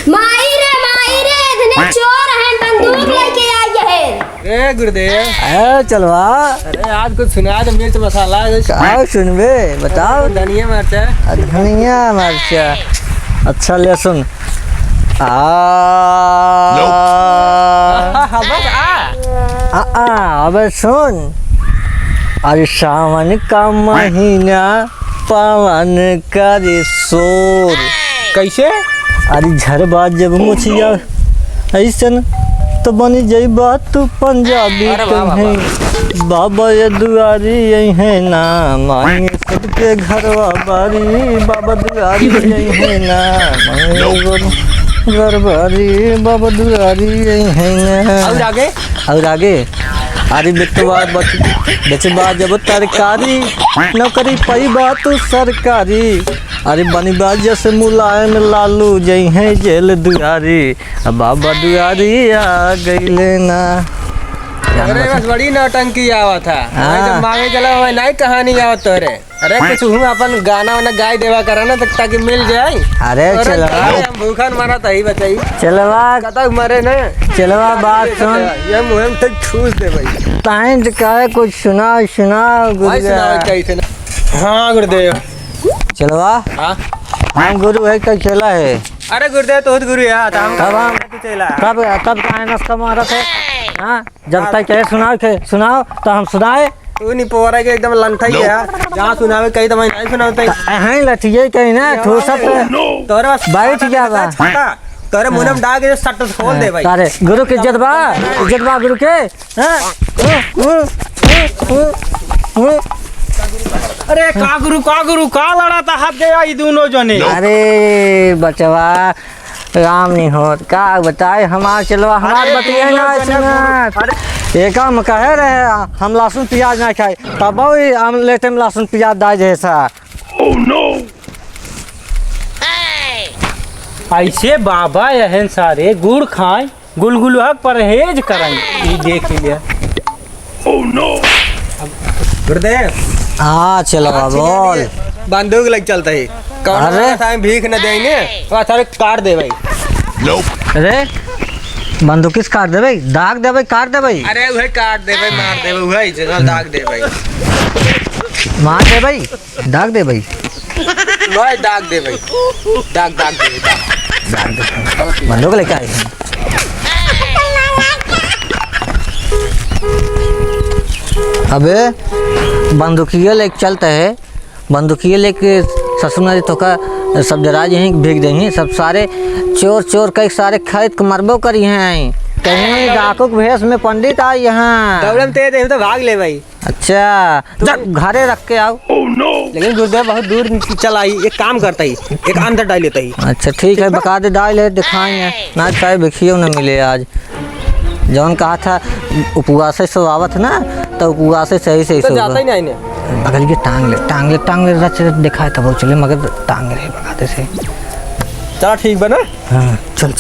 माई रे इतने चोर हैं, बंदूक लेके आई है। ए गुरुदेव चलवा। अरे आज कुछ सुना दे, मिर्च मसाला क्या सुनबे बताओ। धनिया मिर्चा धनिया मिर्चा। अच्छा ले सुन। अबे सुन। अरे सावन का महीना पावन का रे शोर। कैसे? अरे झरबा जब मुछिया ऐसन तो बनी जई बात तू पंजाबी कहीं। बाबा ये दुआरी यही है ना मांगे सबके घरवा बारी। बाबा दुआरी यही है ना मांगे घर बारी। बाबा दुआरी यही है ना। और आगे अरे बेचबा जब तरकारी नौकरी पाई बात सरकारी। अरे बनी बात जैसे मुलायम लालू जई हैं जेल दुआरी। बाबा दुआरी आ गई लेना। अरे बस बड़ी नौटंकी आवा था। जब मांगे चला वही नहीं कहानी आवत तोरे। अरे कुछ हूँ अपन गाना वाना गाय देवा करा ना ताकि मिल जाए। अरे चलवा हम भूखन मारा था ही बताई। चलवा कतक मरे न। चलवा बात सुन। ये मुहिम तक ठूस दे भाई। टाइम का कुछ सुना कैसे। हाँ गुरुदेव। चलवा हाँ हम गुरु है क्या चला है। अरे गुरुदेव तो गुरु यार कब का मारा थे। हाँ जब तक क्या सुनाओ तो हम सुनाए। तू नहीं पोरा के एकदम लंठा ही है। जहाँ सुनावे कहीं तो मैं नहीं सुनाता। हैं लठिए कहीं ना ठोसा तोरे बस बैठ गया बा। तोरे मुंह में डाल के सट खोल दे भाई। अरे गुरु की इज्जत बा गुरु के। अरे का गुरु का लड़ा था हाथ गया ये दोनों जने। अरे बचवा राम नहीं होत का बताए हमार चलवा हमार बतिया ना। ये काम कहे रहे हम लहसुन प्याज ना खाए तब हम लेते में लहसुन प्याज दाए जैसा। ऐसे बाबा यहन सारे गुड़ खाए गुलगुलहा परहेज करें। ये देख लिया। गुरुदेव हाँ चलवा बोल। बंदूक लग चलता है। अरे भीख न देंगे सारे काट दे भाई। अरे बंदूक किस काट दे भाई। दाग दे भाई काट दे भाई। अरे वही काट दे भाई मार दे भाई दाग दे भाई। मार दे भाई दाग दे भाई। वही दाग दे भाई दाग दे बंदूक लेके आए। अबे बंदूकिया लेके चलता है। बंदूकिया लेके ससुर तो का सब जराज यहीं भीग देंगे। सब सारे चोर कई सारे खेत को मरबो करी हैं। कहीं डाकू के भेष में पंडित आई यहाँ। तो भाग ले भाई। अच्छा जब घरे रख के आओ। लेकिन गुरुदेव बहुत दूर चला ही। एक काम करता ही एक अंदर डाल लेता ही। अच्छा ठीक है बका दे डाल है दिखाएंगे ना चाहे बिखियो न मिले। आज जौन कहा था उपवास से आवत ना तो उपवास से सही तो जाता ही नहीं। अगर ये टांग ले रच दिखाए तब चले मगर टांग रहे बगाते से। चलो ठीक बना। हाँ चल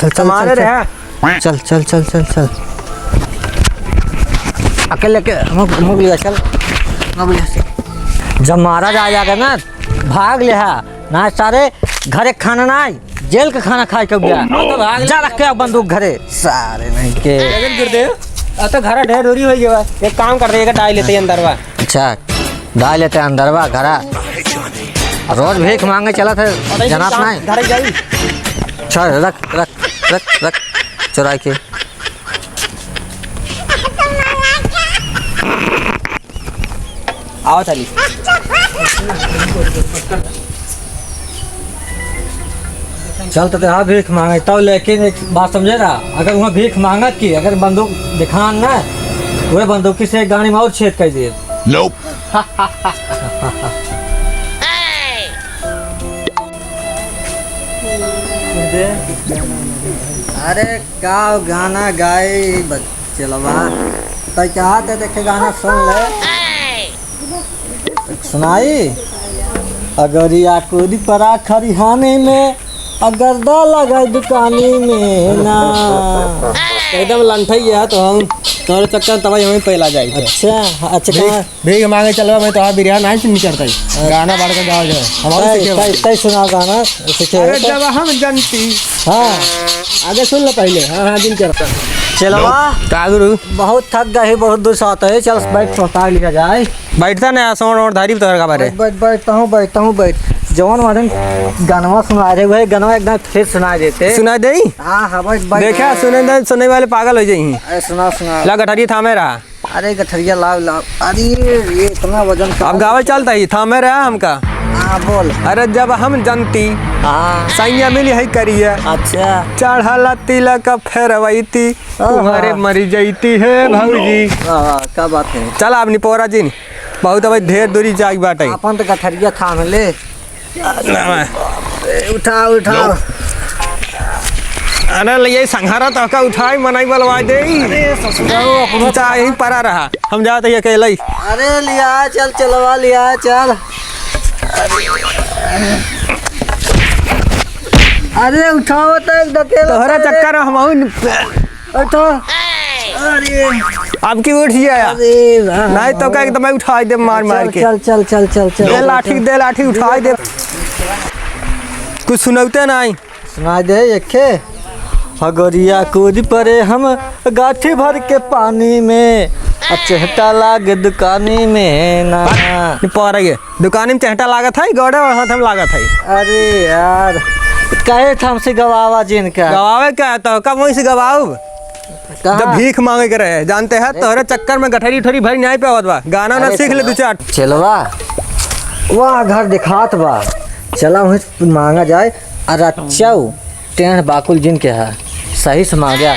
अकेले के मुँह लिया चल। जब महाराज आ जाएगा ना भाग ले ना सारे घरे खाना ना जेल का खाना खाए कब गया। तो भाग जा रख के बंदूक घरे सारे नहीं के। लेकिन गुरुदेव तो घर ढेर दूरी हो गया। एक काम कर रहे डाल लेते अंदरवा। अच्छा डाल लेते अंदरवा घरा। रोज भीख मांगे चला था जनाब नहीं घर जाई। चल रख चुरा के। आओ चली। चल तो हाँ भीख मांगे तब। लेकिन एक बात समझे ना अगर वहाँ भीख मांगत की अगर बंदूक दिखान ना वह बंदूकी से गाड़ी में और छेद कर दिए। अरे का गाना गाए चलवा तो क्या देखे गाना सुन ले सुनाई। अगर या कोई परा खरिहाने में अगर दा लगा दुकानी में ना एकदम लंठा ही है तो हम तोरे चक्कर तबाई हमें पहला जाई थे। अच्छा अच्छा कहाँ भीख मांगे चलवा मैं तो आ बिरहा नहीं करता गाना बाढ़ के गाओ जो हमारे सीखे तय सुना गाना सीखे अरे जब हम जनती हाँ आगे सुन लो पहले। हाँ हाँ दिन करता चलवा का गुरु बहुत थक गए बहुत दूर से आता है चल बैठ पहुँचा लिया जाए। बैठता ना सोन और धारी तो का बारे बैठता हूँ बैठ जवान वादन गानवा सुना रहे हुए गानवा एकदम फिर सुना देते सुना दे। हाँ हाँ बैठ देखा सुनने वाले पागल हो जाई। अरे सुना ला गठरी थामे रहा। अरे गठरिया लाव अरे ये इतना वजन अब गावे चलता ही थामे रहा हमका। हाँ बोल। अरे जब हम जनती हाँ सैया मिली है करिए अच्छा चढ़ला तिलक फेरवैती तुम्हारे मरी जैती है भौजी। क्या बात है। चल अपनी पोरा जी बहुत अब ढेर दूरी जाग बाटे अपन तो गठरिया थाम ले उठाओ अरे ले संघारा तो का उठाई मनाई बलवा दे यही परा रहा हम जाते ही अकेले। अरे लिया चलवा लिया चल। अरे उठाओ तो एक धकेला तोहरा चक्कर हम उठो। अरे अब की उठ जाया नहीं तो का एकदम उठाई दे मार के। चल दे लाठी उठाई दे कुछ सुनौते नहीं सुना दे एके हगरिया कूद पड़े हम गाठी भर के पानी में चहटा लागे दुकानी में ना पर दुकानी में चहटा लागत है गौड़े और हाथ में लागत है। अरे यार कहे था हमसे गवावा जिनका गवावे क्या तो कब वहीं से गवाऊ जब भीख मांगे के रहे जानते हैं तोहरे चक्कर में गठरी ठोरी भरी नहीं पे बा गाना ना सीख ले दो चार। चलवा वाह घर दिखात बा चला वहीं मांगा जाए। और अच्छा टेढ़ बाकुल जिन के है सही से मांगा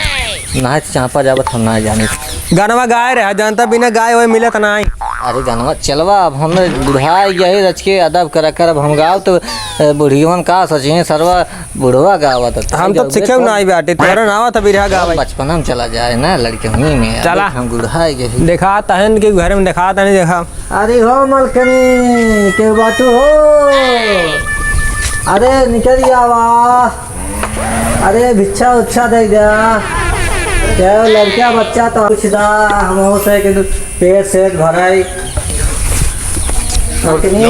ना चापा जावत हम ना जाने गानवा गाय रहा जानता बिना गाय हुए मिले तो नहीं। अरे गानवा चलवा अब हम बुढ़ा यही रच के अदब कर अब हम गाओ तो बुढ़ियों का सचिन सरवा बुढ़वा गावत हम तो सीखे नहीं बाटे तोरा नावा था बिरहा गावे बचपन में चला जाए ना लड़के हुई में चला हम बुढ़ा यही देखा तहन के घर में देखा नहीं देखा। अरे हो मलकनी के बाटू हो अरे निकल आवा अरे भिक्षा उच्छा दे दिया क्या लड़का बच्चा तो कुछ दा हम हो से कि पेट से भराई मलकनी।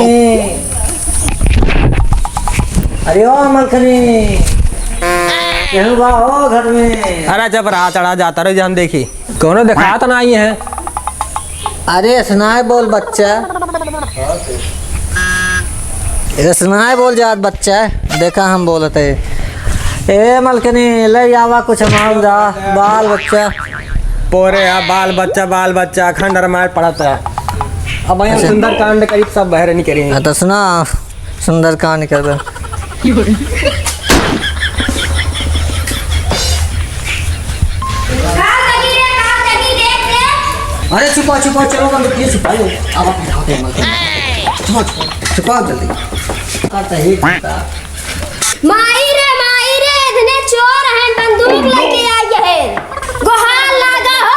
अरे ओ मलकनी केहू बा हो घर में। अरे जब रहा चढ़ा जाता रहो हम देखी कोनो देखा तो नहीं है। अरे सुनाए बोल बच्चा सुनाए बोल जात बच्चा देखा हम बोलते ए मलकनी ले आवा कुछ मांग जा बाल बच्चा पोरे बाल बच्चा खंडर मार पड़ता है। अब यहाँ सुंदर कांड करीब सब बहरे नहीं करेंगे तो सुना सुंदर कांड कर दो। अरे छुपा चलो बंद ये छुपाई अब छुपा जल्दी करता ही माई रे इतने चोर हैं बंदूक लेके आई है गोहाल लागा हो